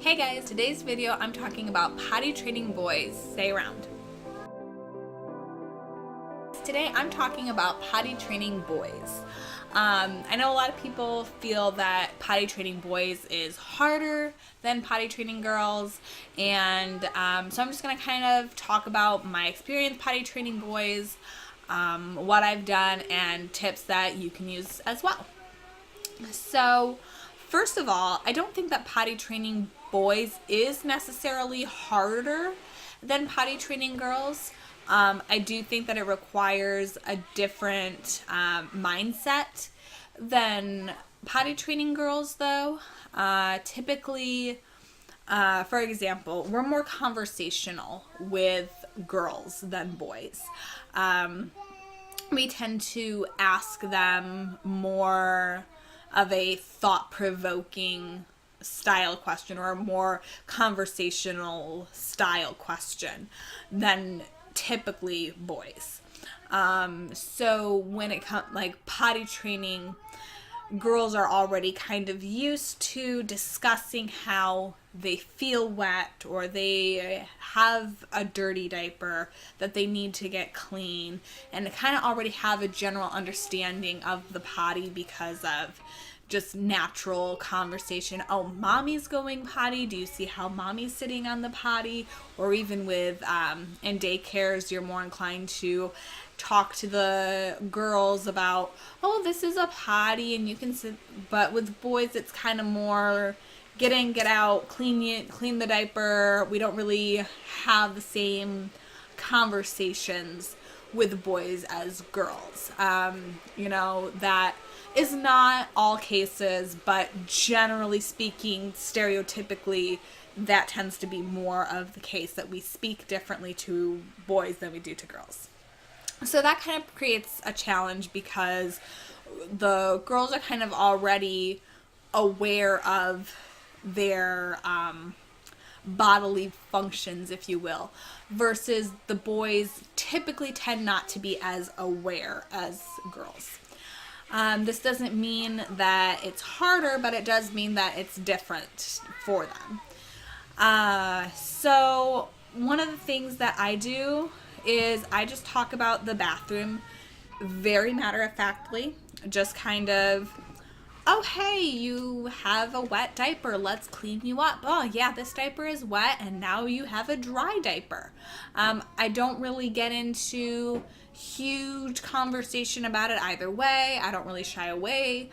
Hey guys, today's video I'm talking about potty training boys. Stay around. Today I'm talking about potty training boys. I know a lot of people feel that potty training boys is harder than potty training girls, and so I'm just going to kind of talk about my experience potty training boys, what I've done, and tips that you can use as well. So, first of all, I don't think that potty training boys is necessarily harder than potty training girls. I do think that it requires a different mindset than potty training girls, though. Typically, for example, we're more conversational with girls than boys. We tend to ask them more of a thought-provoking style question or a more conversational style question than typically boys. So when it comes like potty training, girls are already kind of used to discussing how they feel wet or they have a dirty diaper that they need to get clean, and kind of already have a general understanding of the potty because of just natural conversation. Oh, mommy's going potty. Do you see how mommy's sitting on the potty? Or even with in daycares, you're more inclined to talk to the girls about, oh, this is a potty and you can sit. But with boys, it's kind of more get in, get out, clean the diaper. We don't really have the same conversations with boys as girls. That is not all cases, but generally speaking, stereotypically, that tends to be more of the case, that we speak differently to boys than we do to girls. So that kind of creates a challenge because the girls are kind of already aware of their bodily functions, if you will, versus the boys typically tend not to be as aware as girls. This doesn't mean that it's harder, but it does mean that it's different for them. So one of the things that I do is I just talk about the bathroom very matter-of-factly, just kind of, oh, hey, you have a wet diaper. Let's clean you up. Oh, yeah, this diaper is wet, and now you have a dry diaper. I don't really get into huge conversation about it either way. I don't really shy away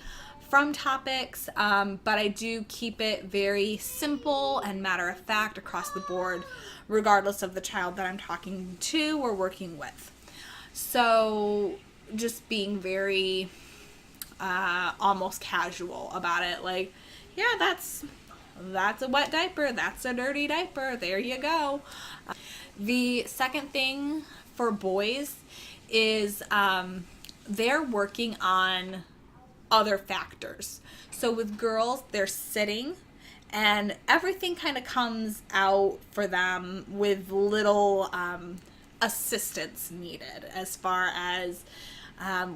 from topics, but I do keep it very simple and matter-of-fact across the board, regardless of the child that I'm talking to or working with. So just being very almost casual about it, like, yeah, that's a wet diaper, that's a dirty diaper, there you go. The second thing for boys is they're working on other factors. So with girls, they're sitting and everything kind of comes out for them with little assistance needed. As far as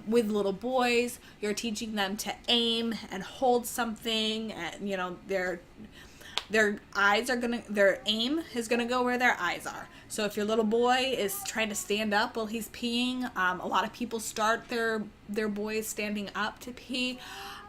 with little boys, you're teaching them to aim and hold something, and their aim is gonna go where their eyes are. So if your little boy is trying to stand up while he's peeing, a lot of people start their boys standing up to pee.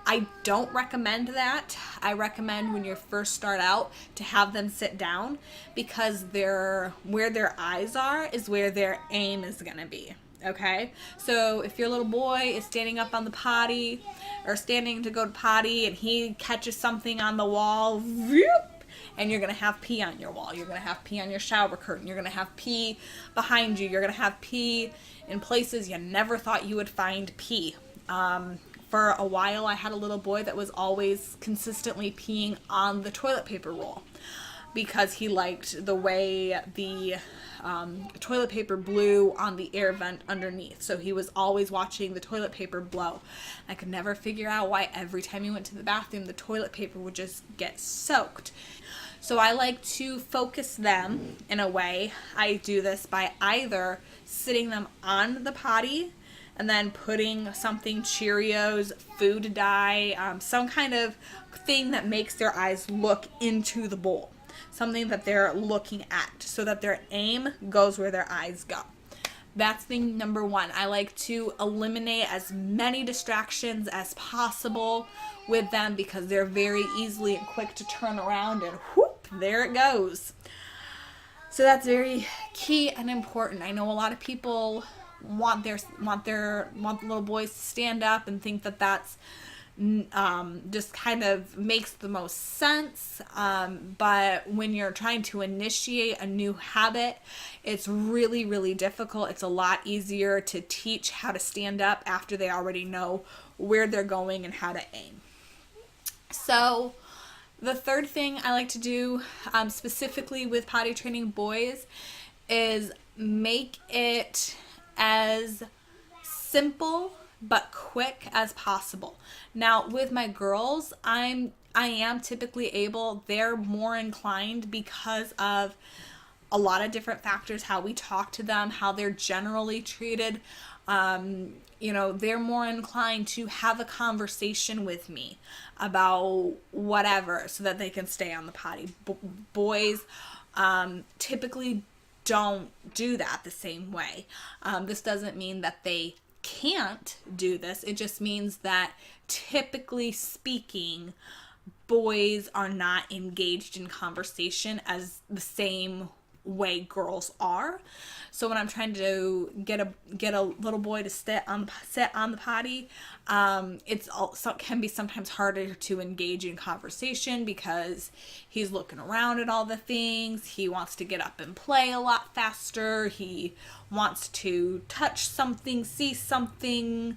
I don't recommend that. I recommend when you first start out to have them sit down, because where their eyes are is where their aim is gonna be. Okay, so if your little boy is standing up on the potty or standing to go to potty and he catches something on the wall, whoop, and you're going to have pee on your wall, you're going to have pee on your shower curtain, you're going to have pee behind you, you're going to have pee in places you never thought you would find pee. For a while, I had a little boy that was always consistently peeing on the toilet paper roll because he liked the way the toilet paper blew on the air vent underneath. So he was always watching the toilet paper blow. I could never figure out why every time he went to the bathroom, the toilet paper would just get soaked. So I like to focus them in a way. I do this by either sitting them on the potty and then putting something, Cheerios, food dye, some kind of thing that makes their eyes look into the bowl. something that they're looking at, so that their aim goes where their eyes go. That's thing number one. I like to eliminate as many distractions as possible with them, because they're very easily and quick to turn around and whoop, there it goes. So that's very key and important. I know a lot of people want the little boys to stand up and think that that's just kind of makes the most sense. But when you're trying to initiate a new habit, it's really, really difficult. It's a lot easier to teach how to stand up after they already know where they're going and how to aim. So the third thing I like to do, specifically with potty training boys, is make it as simple but quick as possible. Now with my girls, I am typically they're more inclined, because of a lot of different factors, how we talk to them, how they're generally treated. They're more inclined to have a conversation with me about whatever, so that they can stay on the potty. Boys typically don't do that the same way. This doesn't mean that they can't do this. It just means that, typically speaking, boys are not engaged in conversation as the same way girls are. So when I'm trying to get a little boy to sit on the potty, it's also can be sometimes harder to engage in conversation, because he's looking around at all the things. He wants to get up and play a lot faster. He wants to touch something, see something.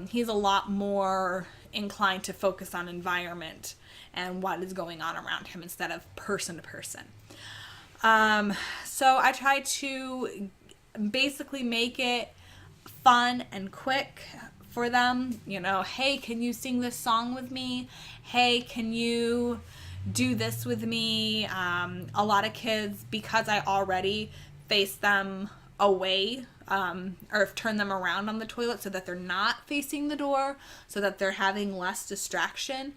He's a lot more inclined to focus on environment and what is going on around him, instead of person to person. So I try to basically make it fun and quick for them. Hey, can you sing this song with me? Hey, can you do this with me? A lot of kids, because I already face them away, or turn them around on the toilet so that they're not facing the door, so that they're having less distraction.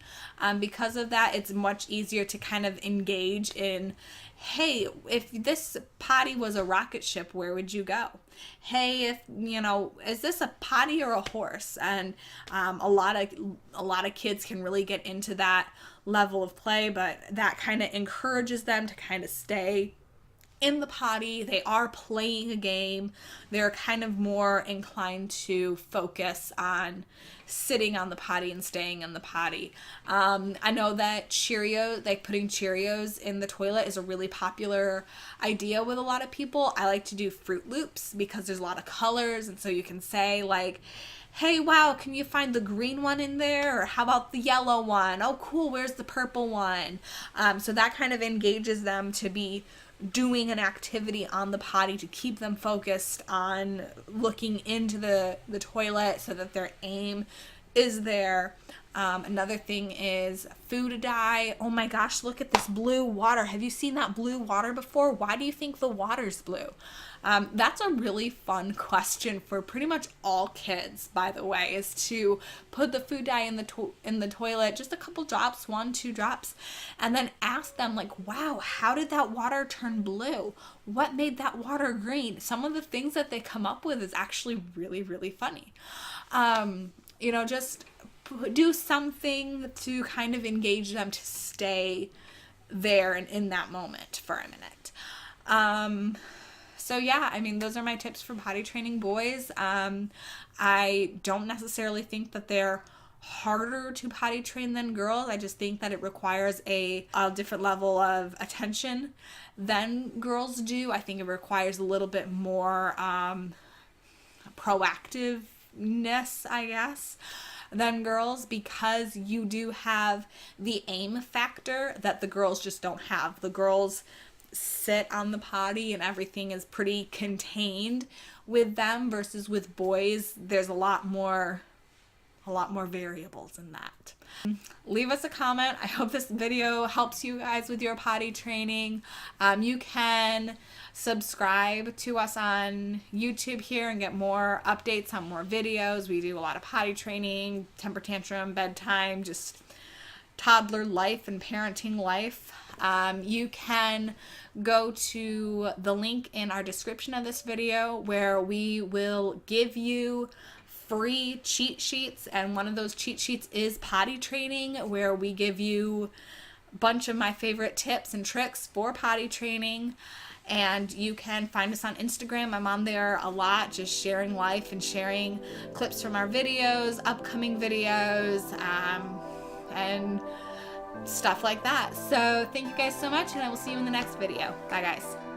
Because of that, it's much easier to kind of engage in, hey, if this potty was a rocket ship, where would you go? Hey, is this a potty or a horse? And a lot of kids can really get into that level of play, but that kind of encourages them to kind of stay in the potty. They are playing a game. They're kind of more inclined to focus on sitting on the potty and staying in the potty. I know that putting Cheerios in the toilet is a really popular idea with a lot of people. I like to do Fruit Loops, because there's a lot of colors, and so you can say like, hey, wow, can you find the green one in there? Or how about the yellow one? Oh, cool, where's the purple one? So that kind of engages them to be doing an activity on the potty, to keep them focused on looking into the toilet, so that their aim is there. Another thing is food dye. Oh my gosh, look at this blue water. Have you seen that blue water before? Why do you think the water's blue? That's a really fun question for pretty much all kids, by the way, is to put the food dye in the toilet, just a couple drops, 1-2 drops, and then ask them like, wow, how did that water turn blue? What made that water green? Some of the things that they come up with is actually really, really funny. Just do something to kind of engage them to stay there and in that moment for a minute. So yeah, those are my tips for potty training boys. I don't necessarily think that they're harder to potty train than girls. I just think that it requires a different level of attention than girls do. I think it requires a little bit more proactiveness, I guess, than girls, because you do have the aim factor that the girls just don't have. The girls sit on the potty and everything is pretty contained with them, versus with boys, there's a lot more variables in that. Leave us a comment. I hope this video helps you guys with your potty training. You can subscribe to us on YouTube here and get more updates on more videos. We do a lot of potty training, temper tantrum, bedtime, just toddler life and parenting life, you can go to the link in our description of this video where we will give you free cheat sheets, and one of those cheat sheets is potty training, where we give you a bunch of my favorite tips and tricks for potty training. And you can find us on Instagram. I'm on there a lot, just sharing life and sharing clips from our videos, upcoming videos, and stuff like that. So thank you guys so much, and I will see you in the next video. Bye guys.